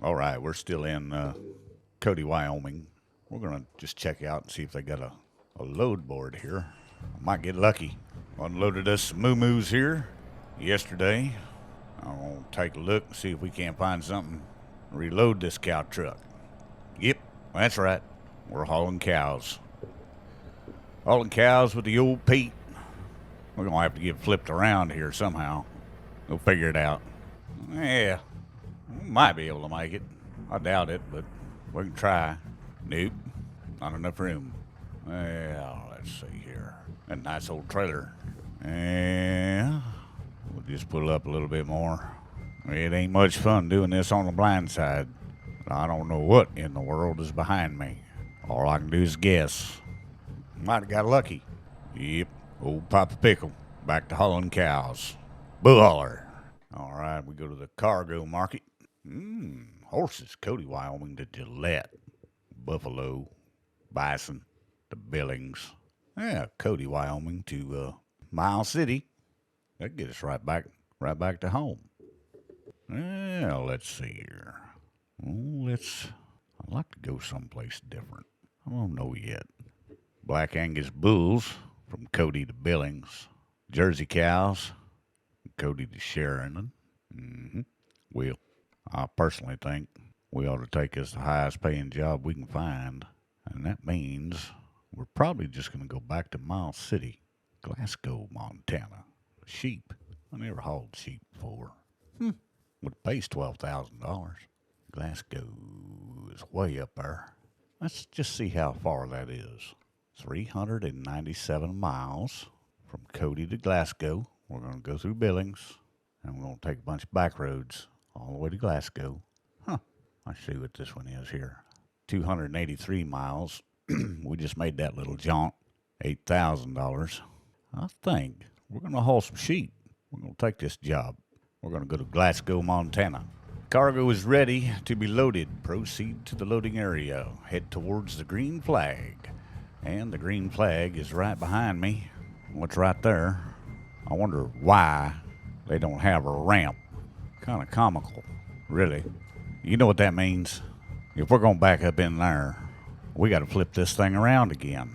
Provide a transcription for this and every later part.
All right, we're still in Cody, Wyoming. We're going to just check out and see if they got a load board here. I might get lucky. Unloaded us some moo-moos here yesterday. I'm going to take a look and see if we can't find something. Reload this cow truck. Yep, that's right. We're hauling cows. Hauling cows with the old Pete. We're going to have to get flipped around here somehow. We'll figure it out. Yeah, we might be able to make it. I doubt it, but we can try. Nope, not enough room. Well, let's see here. A nice old trailer. Yeah, we'll just pull up a little bit more. It ain't much fun doing this on the blind side. I don't know what in the world is behind me. All I can do is guess. Might have got lucky. Yep, old ThePappaPickle. Back to hauling cows. Bull hauler. All right, we go to the cargo market. Horses, Cody, Wyoming to Gillette. Buffalo, Bison to Billings. Yeah, Cody, Wyoming to Miles City. That gets us right back to home. Yeah, let's see here. I'd like to go someplace different. I don't know yet. Black Angus bulls from Cody to Billings. Jersey cows, Cody to Sheridan. Well, I personally think we ought to take us the highest paying job we can find. And that means we're probably just going to go back to Miles City, Glasgow, Montana. Sheep. I never hauled sheep before. Would pays $12,000. Glasgow is way up there. Let's just see how far that is. 397 miles from Cody to Glasgow. We're going to go through Billings, and we're going to take a bunch of back roads all the way to Glasgow. I see what this one is here. 283 miles. We just made that little jaunt. $8,000. I think we're going to haul some sheep. We're going to take this job. We're going to go to Glasgow, Montana. Cargo is ready to be loaded. Proceed to the loading area. Head towards the green flag. And the green flag is right behind me. What's right there? I wonder why they don't have a ramp. Kind of comical, really. You know what that means? If we're going to back up in there, we got to flip this thing around again.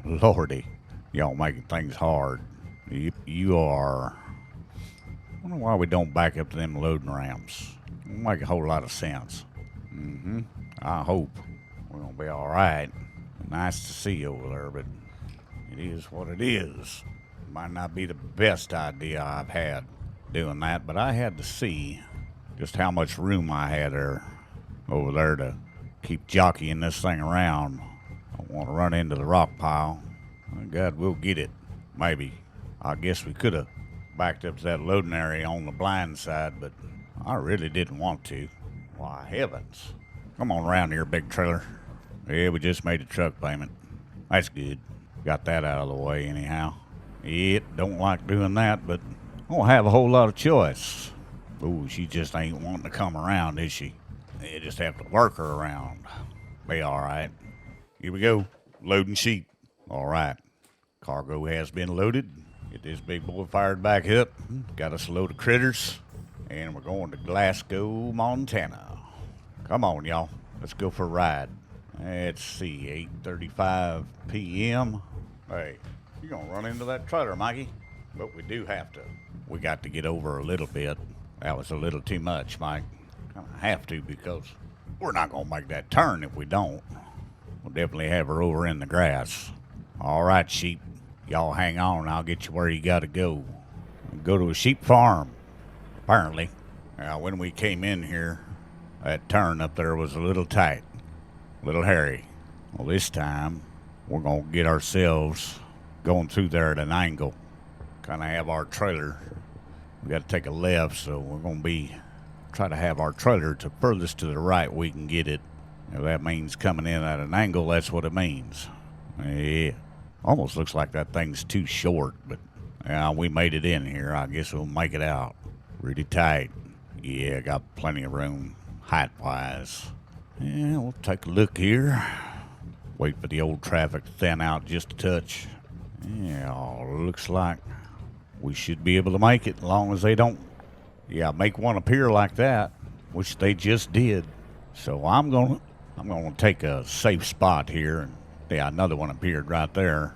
Lordy, y'all making things hard. You are. I wonder why we don't back up to them loading ramps. It'll make a whole lot of sense. I hope we're going to be all right. Nice to see you over there, but it is what it is. Might not be the best idea I've had doing that, but I had to see just how much room I had over there to keep jockeying this thing around. I don't want to run into the rock pile. Oh, God, we'll get it. Maybe. I guess we could have backed up to that loading area on the blind side, but I really didn't want to. Why, heavens. Come on around here, big trailer. Yeah, we just made a truck payment. That's good. Got that out of the way anyhow. Don't like doing that, but I don't have a whole lot of choice. Ooh, she just ain't wanting to come around, is she? You just have to work her around. Be all right. Here we go. Loading sheep. All right. Cargo has been loaded. Get this big boy fired back up. Got us a load of critters. And we're going to Glasgow, Montana. Come on, y'all. Let's go for a ride. Let's see, 8:35 p.m. Hey, you're going to run into that trailer, Mikey. But we do have to. We got to get over a little bit. That was a little too much, Mike. Kind of have to because we're not going to make that turn if we don't. We'll definitely have her over in the grass. All right, sheep. Y'all hang on. I'll get you where you got to go. Go to a sheep farm, apparently. Now, when we came in here, that turn up there was a little tight, a little hairy. Well, this time, we're going to get ourselves going through there at an angle. Kind of have our trailer. We got to take a left, so we're going to try to have our trailer to furthest to the right we can get it. If that means coming in at an angle, that's what it means. Yeah, almost looks like that thing's too short, but yeah, we made it in here. I guess we'll make it out. Pretty tight. Yeah, got plenty of room height-wise. Yeah, we'll take a look here. Wait for the old traffic to thin out just a touch. Yeah, looks like we should be able to make it as long as they don't, make one appear like that, which they just did. So I'm gonna take a safe spot here, and yeah, another one appeared right there.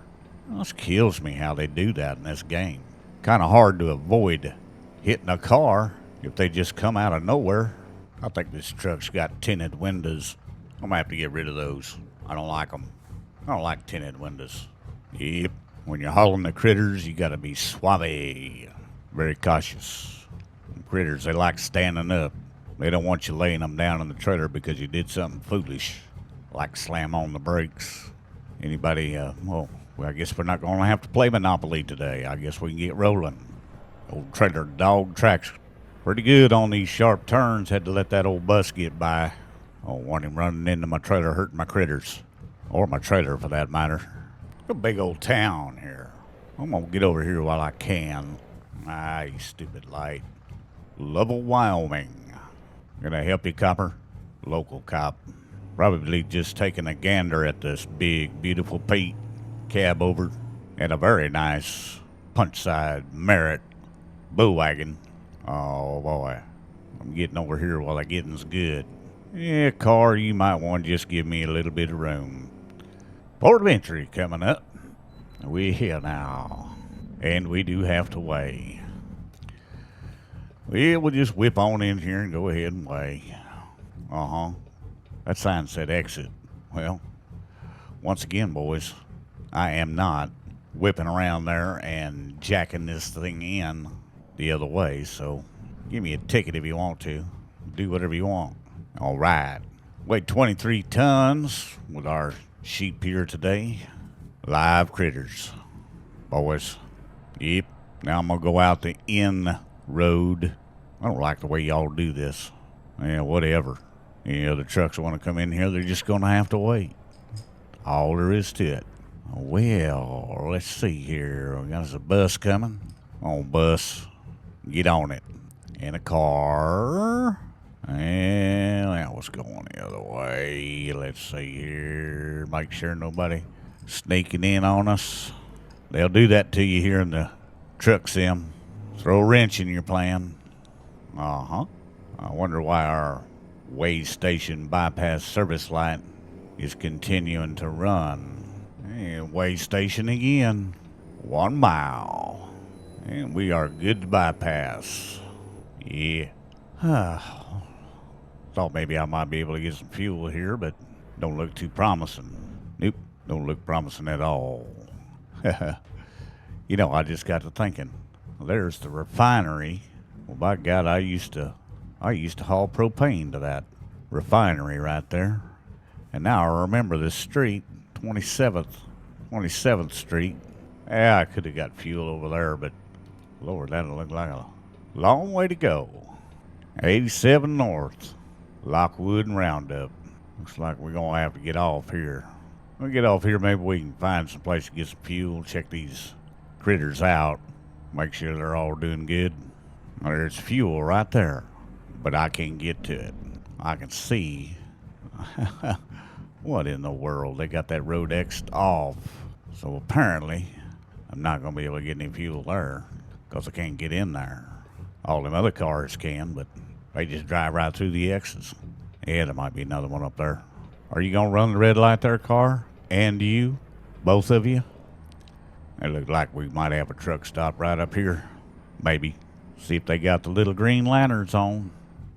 This kills me how they do that in this game. Kind of hard to avoid hitting a car if they just come out of nowhere. I think this truck's got tinted windows. I'm gonna have to get rid of those. I don't like them. I don't like tinted windows. Yep. When you're hauling the critters, you gotta be suave. Very cautious. Critters, they like standing up. They don't want you laying them down in the trailer because you did something foolish, like slam on the brakes. Anybody, well, I guess we're not going to have to play Monopoly today. I guess we can get rolling. Old trailer dog tracks pretty good on these sharp turns. Had to let that old bus get by. I don't want him running into my trailer, hurting my critters. Or my trailer, for that matter. A big old town here. I'm going to get over here while I can. Ah, you stupid light. Lovell, Wyoming. Gonna help you, copper? Local cop. Probably just taking a gander at this big, beautiful Pete cab over and a very nice punch side Merit bull wagon. Oh boy, I'm getting over here while the getting's good. Yeah, car, you might want to just give me a little bit of room. Port of entry coming up. We're here now, and we do have to weigh. Well, we'll just whip on in here and go ahead and weigh. That sign said exit. Well, once again, boys, I am not whipping around there and jacking this thing in the other way, so give me a ticket if you want to. Do whatever you want. All right. Weighed 23 tons with our sheep here today. Live critters. Boys. Yep. Now I'm going to go out the in road. I don't like the way y'all do this. Yeah, whatever. Any other trucks want to come in here, they're just going to have to wait. All there is to it. Well, let's see here. We got a bus coming. Come on, bus. Get on it. In a car. And that was going the other way. Let's see here. Make sure nobody sneaking in on us. They'll do that to you here in the truck sim. Throw a wrench in your plan. I wonder why our weigh station bypass service light is continuing to run. And weigh station again. 1 mile. And we are good to bypass. Yeah. Thought maybe I might be able to get some fuel here, but don't look too promising. Nope, don't look promising at all. You know, I just got to thinking. There's the refinery. Well, by God, I used to haul propane to that refinery right there. And now I remember this street, 27th Street. Yeah, I could have got fuel over there, but Lord, that'll look like a long way to go. 87 North, Lockwood and Roundup. Looks like we're going to have to get off here. We'll get off here, maybe we can find some place to get some fuel, check these critters out, make sure they're all doing good. There's fuel right there, but I can't get to it. I can see. What in the world? They got that road X'd off. So apparently, I'm not going to be able to get any fuel there because I can't get in there. All them other cars can, but they just drive right through the X's. Yeah, there might be another one up there. Are you going to run the red light there, car? And you? Both of you? It looks like we might have a truck stop right up here. Maybe. See if they got the little green lanterns on.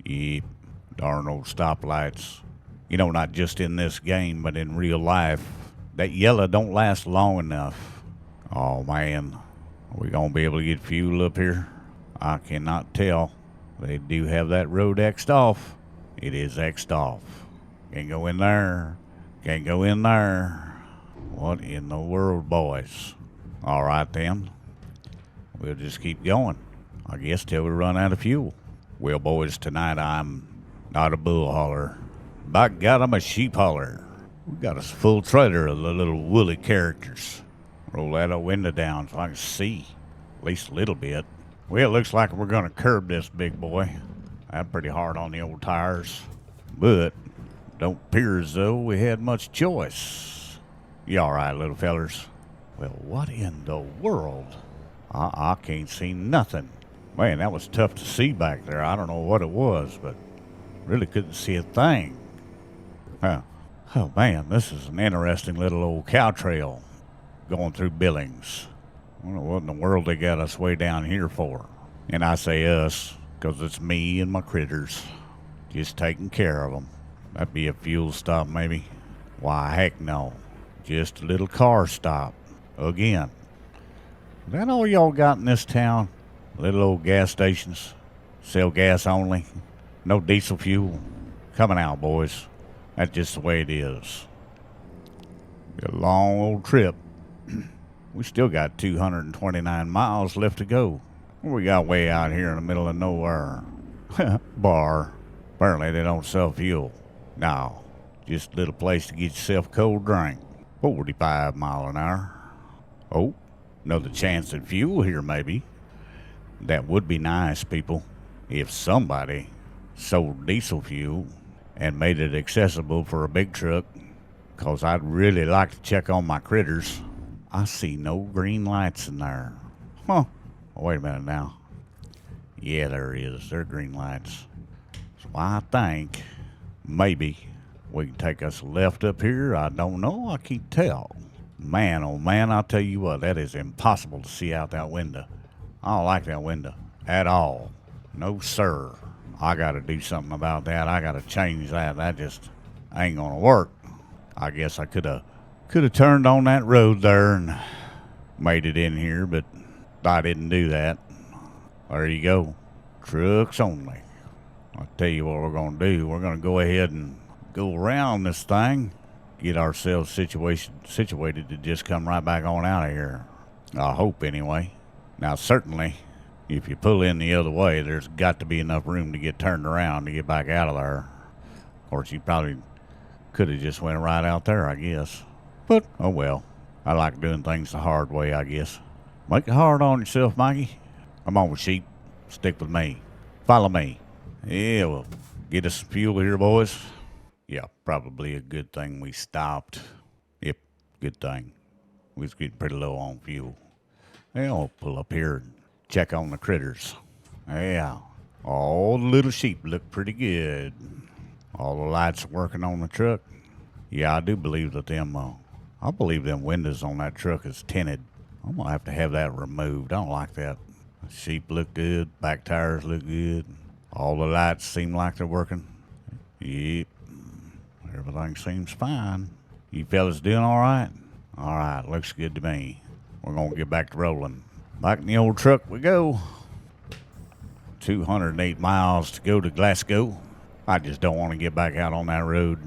Yep. Darn old stoplights. You know, not just in this game, but in real life. That yellow don't last long enough. Oh, man. Are we going to be able to get fuel up here? I cannot tell. They do have that road X'd off. It is X'd off. Can't go in there. Can't go in there. What in the world, boys? All right, then. We'll just keep going. I guess till we run out of fuel. Well, boys, tonight I'm not a bull hauler. By God, I'm a sheep hauler. We got a full trailer of the little woolly characters. Roll that window down so I can see. At least a little bit. Well, it looks like we're going to curb this big boy. I'm pretty hard on the old tires. But don't appear as though we had much choice. You all right, little fellers? Well, what in the world? I can't see nothing. Man, that was tough to see back there. I don't know what it was, but really couldn't see a thing. Huh. Oh, man, this is an interesting little old cow trail going through Billings. I wonder what in the world they got us way down here for. And I say us, 'cause it's me and my critters. Just taking care of them. That'd be a fuel stop, maybe. Why, heck no. Just a little car stop. Again. Is that all y'all got in this town? Little old gas stations? Sell gas only? No diesel fuel? Coming out, boys. That's just the way it is. Be a long old trip. We still got 229 miles left to go. What we got way out here in the middle of nowhere? Bar. Apparently they don't sell fuel. No. Just a little place to get yourself a cold drink. 45 mile an hour. Oh, another chance at fuel here, maybe. That would be nice, people, if somebody sold diesel fuel and made it accessible for a big truck, 'cause I'd really like to check on my critters. I see no green lights in there. Huh. Wait a minute now. Yeah, there is. There are green lights. So I think maybe we can take us left up here. I don't know. I can't tell. Man, oh man, I'll tell you what, that is impossible to see out that window. I don't like that window at all. No, sir. I got to do something about that. I got to change that. That just ain't going to work. I guess I could have turned on that road there and made it in here, but I didn't do that. There you go. Trucks only. I'll tell you what we're going to do. We're going to go ahead and go around this thing, get ourselves situated to just come right back on out of here. I hope, anyway. Now, certainly, if you pull in the other way, there's got to be enough room to get turned around to get back out of there. Of course, you probably could have just went right out there, I guess. But, oh well. I like doing things the hard way, I guess. Make it hard on yourself, Mikey. Come on, sheep. Stick with me. Follow me. Yeah, well, get us some fuel here, boys. Yeah, probably a good thing we stopped. Yep, good thing. We was getting pretty low on fuel. Yeah, I'll pull up here and check on the critters. Yeah, all the little sheep look pretty good. All the lights working on the truck. Yeah, I do believe that I believe them windows on that truck is tinted. I'm going to have that removed. I don't like that. The sheep look good. Back tires look good. All the lights seem like they're working. Yep. Everything seems fine. You fellas doing all right? All right, looks good to me. We're going to get back to rolling. Back in the old truck we go. 208 miles to go to Glasgow. I just don't want to get back out on that road.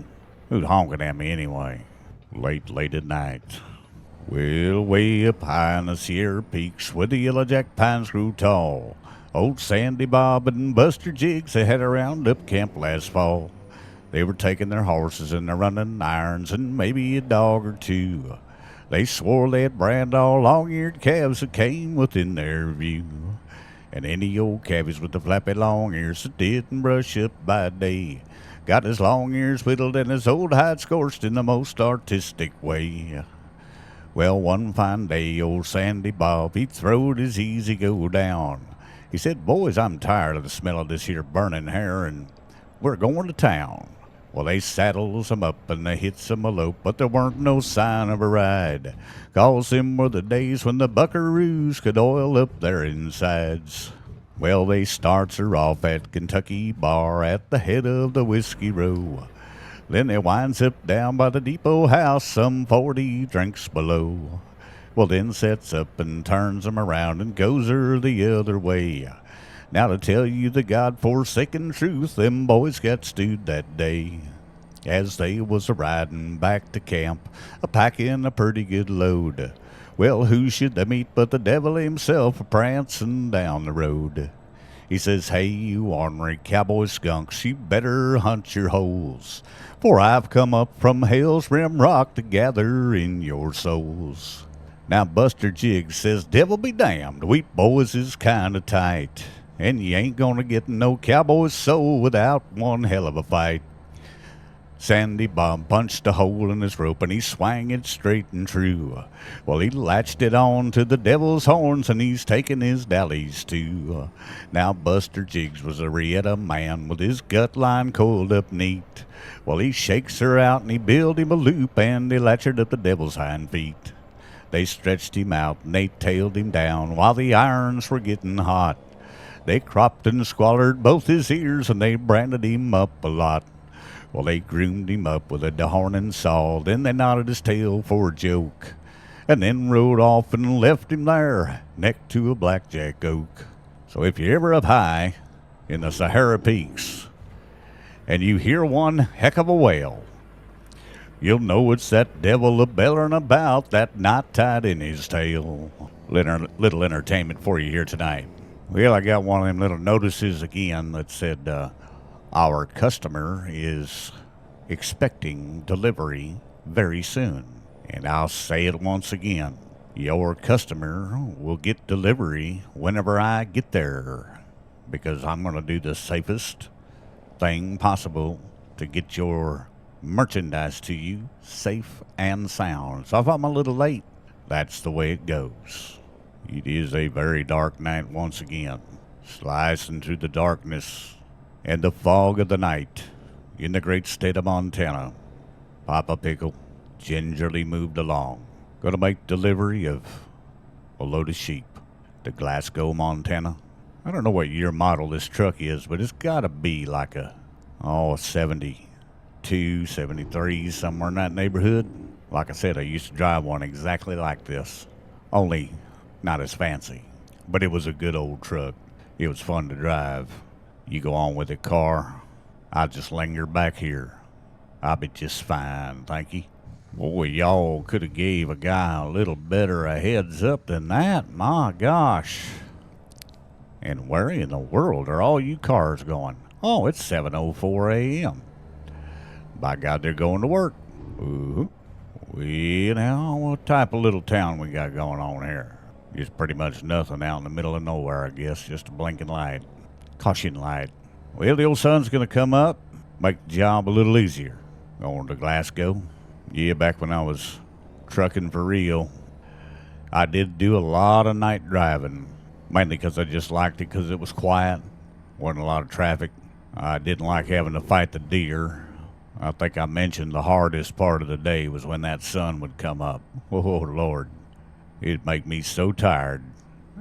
Who's honking at me anyway? Late at night. Well, way up high in the Sierra Peaks where the yellow jack pines grew tall, old Sandy Bob and Buster Jiggs, they had a roundup camp last fall. They were taking their horses and their running irons and maybe a dog or two. They swore they'd brand all long-eared calves that came within their view. And any old calves with the flappy long ears that didn't brush up by day got his long ears whittled and his old hide scorched in the most artistic way. Well, one fine day, old Sandy Bob, he throwed his easy go down. He said, "Boys, I'm tired of the smell of this here burning hair, and we're going to town." Well, they saddles him up and they hits him a lope, but there weren't no sign of a ride, 'cause them were the days when the buckaroos could oil up their insides. Well, they starts her off at Kentucky Bar at the head of the Whiskey Row. Then they winds up down by the depot house some 40 drinks below. Well, then sets up and turns 'em around and goes her the other way. Now to tell you the God-forsaken truth, them boys got stewed that day. As they was a-riding back to camp, a-packing a pretty good load. Well, who should they meet but the devil himself a-prancing down the road. He says, "Hey, you ornery cowboy skunks, you better hunt your holes, for I've come up from Hell's Rim Rock to gather in your souls." Now Buster Jiggs says, "Devil be damned, we boys is kinda tight, and you ain't gonna get no cowboy's soul without one hell of a fight." Sandy Bob punched a hole in his rope and he swang it straight and true. Well, he latched it on to the devil's horns and he's taking his dallies too. Now Buster Jiggs was a Rieta man with his gut line coiled up neat. Well, he shakes her out and he built him a loop and he latched up the devil's hind feet. They stretched him out and they tailed him down while the irons were getting hot. They cropped and squallered both his ears and they branded him up a lot. Well, they groomed him up with a dehorn and saw, then they knotted his tail for a joke, and then rode off and left him there, neck to a blackjack oak. So if you're ever up high in the Sahara Peaks, and you hear one heck of a wail, you'll know it's that devil a-bellerin' about that knot tied in his tail. Little entertainment for you here tonight. Well, I got one of them little notices again that said, our customer is expecting delivery very soon. And I'll say it once again. Your customer will get delivery whenever I get there, because I'm going to do the safest thing possible to get your merchandise to you safe and sound. So if I'm a little late, that's the way it goes. It is a very dark night once again, slicing through the darkness and the fog of the night in the great state of Montana. Papa Pickle gingerly moved along, gonna make delivery of a load of sheep to Glasgow, Montana. I don't know what year model this truck is, but it's gotta be like a 72, 73, somewhere in that neighborhood. Like I said, I used to drive one exactly like this, only not as fancy, but it was a good old truck. It was fun to drive. You go on with the car, I'll just linger back here. I'll be just fine, thank you. Boy, y'all could have gave a guy a little better a heads up than that, my gosh. And where in the world are all you cars going? Oh, it's 7:04 a.m. By God, they're going to work. Ooh. Well, now, what type of little town we got going on here? Just pretty much nothing out in the middle of nowhere, I guess. Just a blinking light. Caution light. Well, the old sun's going to come up, make the job a little easier. Going to Glasgow. Yeah, back when I was trucking for real, I did do a lot of night driving, mainly because I just liked it because it was quiet. Wasn't a lot of traffic. I didn't like having to fight the deer. I think I mentioned the hardest part of the day was when that sun would come up. Oh, Lord. It'd make me so tired.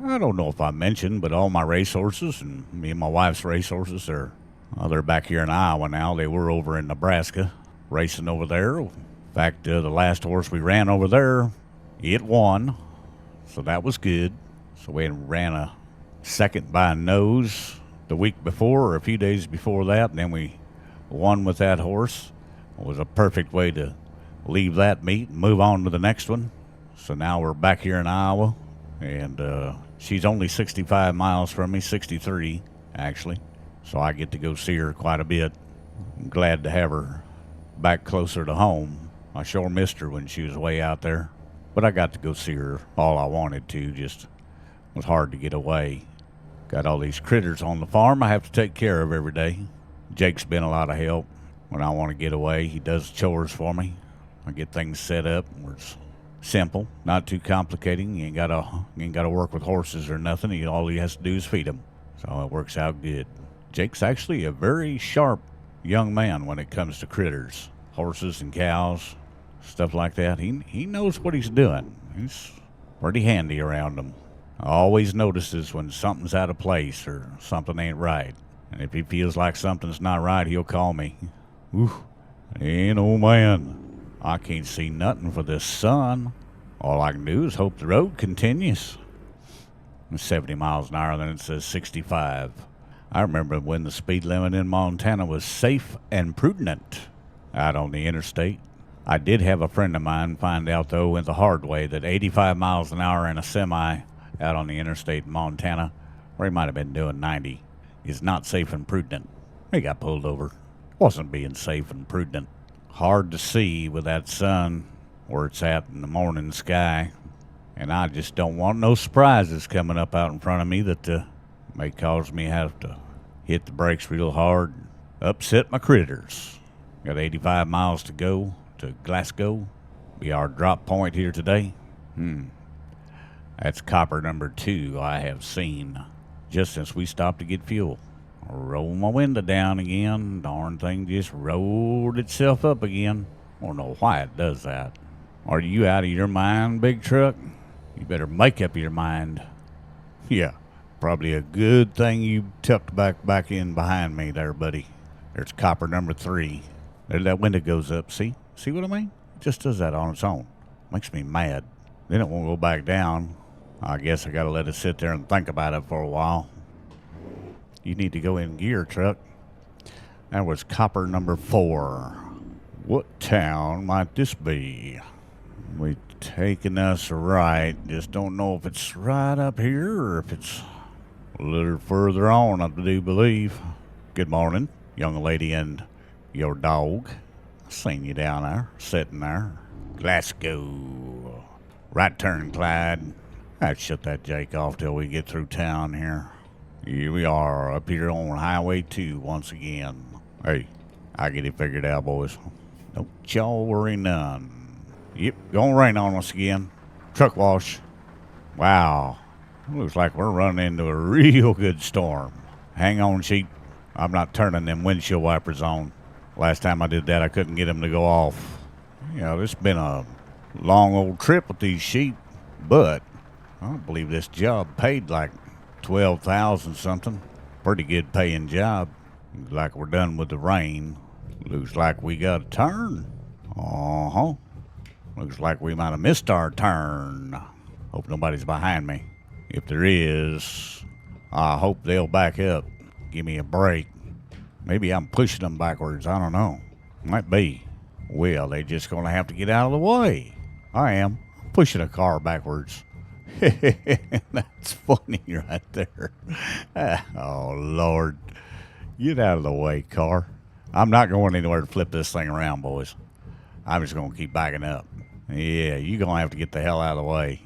I don't know if I mentioned, but all my racehorses and me and my wife's racehorses they're back here in Iowa now. They were over in Nebraska, racing over there. In fact, the last horse we ran over there, it won, so that was good. So we ran a second by nose the week before, or a few days before that, and then we won with that horse. It was a perfect way to leave that meet and move on to the next one. So now we're back here in Iowa, and she's only 65 miles from me, 63, actually. So I get to go see her quite a bit. I'm glad to have her back closer to home. I sure missed her when she was way out there, but I got to go see her all I wanted to. Just was hard to get away. Got all these critters on the farm I have to take care of every day. Jake's been a lot of help when I want to get away. He does chores for me. I get things set up where it's simple, not too complicating. You ain't gotta work with horses or nothing. All he has to do is feed them. So it works out good. Jake's actually a very sharp young man when it comes to critters, horses and cows, stuff like that. He knows what he's doing. He's pretty handy around them. Always notices when something's out of place or something ain't right. And if he feels like something's not right, he'll call me. Ooh, and oh man, I can't see nothing for this sun. All I can do is hope the road continues. It's 70 miles an hour, then it says 65. I remember when the speed limit in Montana was safe and prudent out on the interstate. I did have a friend of mine find out, though, in the hard way, that 85 miles an hour in a semi out on the interstate in Montana, or he might have been doing 90, is not safe and prudent. He got pulled over. Wasn't being safe and prudent. Hard to see with that sun where it's at in the morning sky, and I just don't want no surprises coming up out in front of me that may cause me have to hit the brakes real hard and upset my critters. Got 85 miles to go to Glasgow. Be our drop point here today. That's copper number 2 I have seen just since we stopped to get fuel. Roll my window down again. Darn thing just rolled itself up again. I don't know why it does that. Are you out of your mind, big truck? You better make up your mind. Yeah, probably a good thing you tucked back in behind me there, buddy. There's copper number 3. There, that window goes up. See what I mean? It just does that on its own. Makes me mad. Then it won't go back down. I guess I gotta let it sit there and think about it for a while. You need to go in gear, truck. That was copper number 4. What town might this be? We taking us right. Just don't know if it's right up here or if it's a little further on, I do believe. Good morning, young lady and your dog. Seen you down there, sitting there. Glasgow. Right turn, Clyde. I'd shut that Jake off till we get through town here. Here we are, up here on Highway 2 once again. Hey, I get it figured out, boys. Don't y'all worry none. Yep, gonna rain on us again. Truck wash. Wow. Looks like we're running into a real good storm. Hang on, sheep. I'm not turning them windshield wipers on. Last time I did that, I couldn't get them to go off. You know, it's been a long old trip with these sheep, but I don't believe this job paid like 12,000 something. Pretty good paying job. Looks like we're done with the rain. Looks like we got a turn. Uh-huh. Looks like we might have missed our turn. Hope nobody's behind me. If there is, I hope they'll back up. Give me a break. Maybe I'm pushing them backwards. I don't know. Might be. Well, they just gonna have to get out of the way. I am. I'm pushing a car backwards. That's funny right there. Oh, Lord. Get out of the way, car. I'm not going anywhere to flip this thing around, boys. I'm just going to keep backing up. Yeah, you're going to have to get the hell out of the way.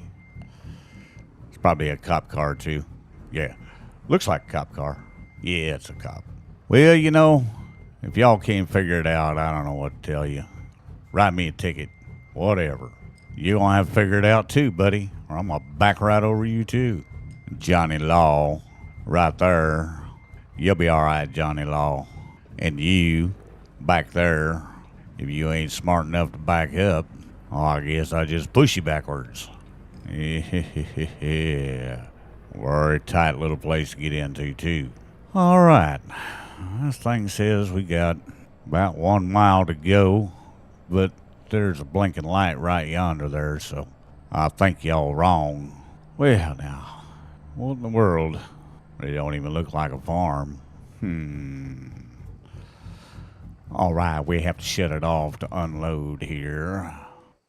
It's probably a cop car, too. Yeah, looks like a cop car. Yeah, it's a cop. Well, you know, if y'all can't figure it out, I don't know what to tell you. Write me a ticket. Whatever. You're going to have to figure it out, too, buddy, or I'm going to back right over you, too. Johnny Law, right there. You'll be all right, Johnny Law. And you, back there, if you ain't smart enough to back up, oh, I guess I just push you backwards. Yeah. Very tight little place to get into, too. All right. This thing says we got about 1 mile to go, but there's a blinking light right yonder there, so I think y'all wrong. Well, now, what in the world? They don't even look like a farm. All right, we have to shut it off to unload here.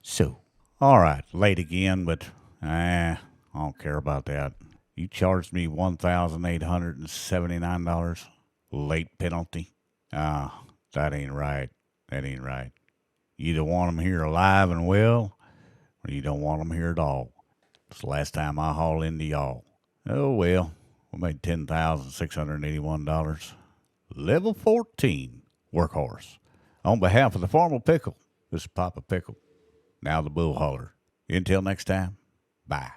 So, all right, late again, but I don't care about that. You charged me $1,879 late penalty. That ain't right. That ain't right. You either want them here alive and well, or you don't want them here at all. It's the last time I haul into y'all. Oh, well, we made $10,681. Level 14 workhorse. On behalf of the Formal Pickle, this is Papa Pickle, now the Bull Hauler. Until next time, bye.